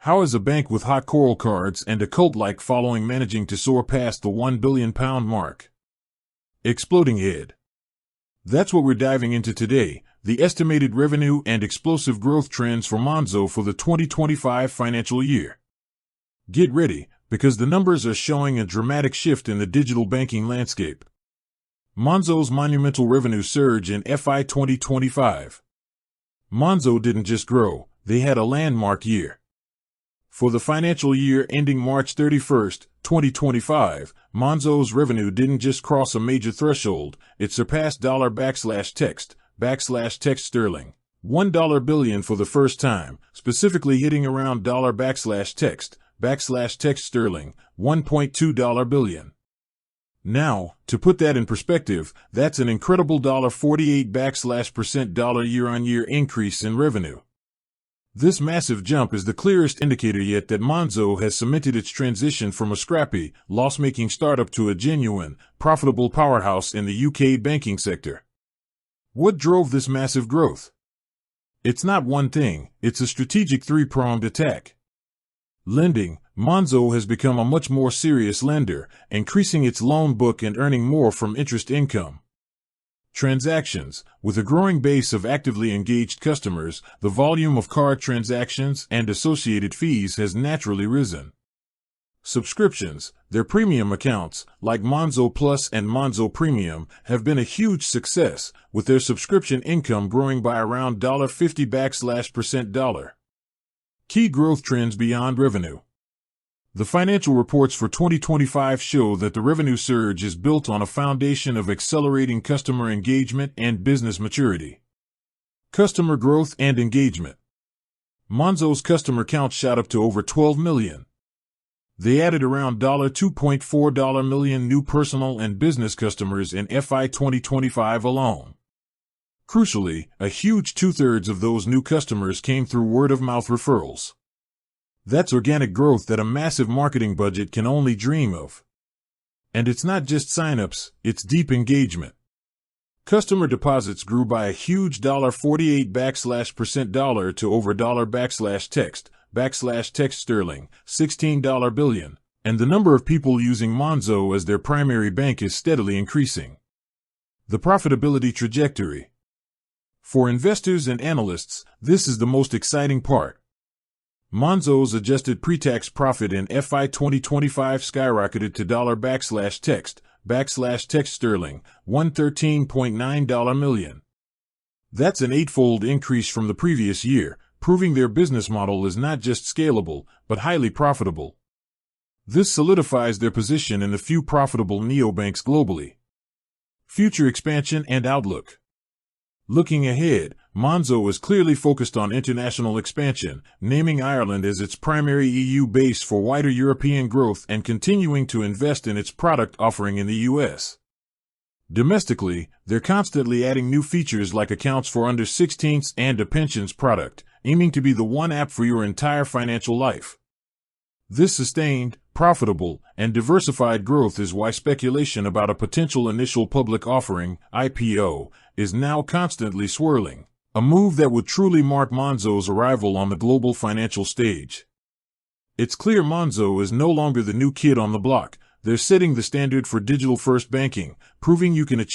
How is a bank with hot coral cards and a cult-like following managing to soar past the £1 billion mark? Exploding ed. That's what we're diving into today, the estimated revenue and explosive growth trends for Monzo for the 2025 financial year. Get ready, because the numbers are showing a dramatic shift in the digital banking landscape. Monzo's monumental revenue surge in FY 2025. Monzo didn't just grow, they had a landmark year. For the financial year ending March 31, 2025, Monzo's revenue didn't just cross a major threshold, it surpassed $text sterling $1 billion for the first time, specifically hitting around $text sterling $1.2 billion. Now, to put that in perspective, that's an incredible $48% year-on-year increase in revenue. This massive jump is the clearest indicator yet that Monzo has cemented its transition from a scrappy, loss-making startup to a genuine, profitable powerhouse in the UK banking sector. What drove this massive growth? It's not one thing, it's a strategic three-pronged attack. Lending. Monzo has become a much more serious lender, increasing its loan book and earning more from interest income. Transactions. With a growing base of actively engaged customers, the volume of card transactions and associated fees has naturally risen. Subscriptions. Their premium accounts, like Monzo Plus and Monzo Premium, have been a huge success, with their subscription income growing by around $50%. Key growth trends beyond revenue. The financial reports for 2025 show that the revenue surge is built on a foundation of accelerating customer engagement and business maturity. Customer growth and engagement. Monzo's customer count shot up to over 12 million. They added around $2.4 million new personal and business customers in FY 2025 alone. Crucially, a huge two-thirds of those new customers came through word-of-mouth referrals. That's organic growth that a massive marketing budget can only dream of. And it's not just signups, it's deep engagement. Customer deposits grew by a huge $48% to over $text sterling $16 billion, and the number of people using Monzo as their primary bank is steadily increasing. The profitability trajectory. For investors and analysts, this is the most exciting part. Monzo's adjusted pre-tax profit in FY 2025 skyrocketed to $text sterling $113.9 million. That's an eightfold increase from the previous year, proving their business model is not just scalable, but highly profitable. This solidifies their position in the few profitable neobanks globally. Future expansion and outlook. Looking ahead, Monzo is clearly focused on international expansion, naming Ireland as its primary EU base for wider European growth and continuing to invest in its product offering in the US. Domestically, they're constantly adding new features like accounts for under 16s and a pensions product, aiming to be the one app for your entire financial life. This sustained, profitable, and diversified growth is why speculation about a potential initial public offering, IPO, is now constantly swirling, a move that would truly mark Monzo's arrival on the global financial stage. It's clear Monzo is no longer the new kid on the block, they're setting the standard for digital-first banking, proving you can achieve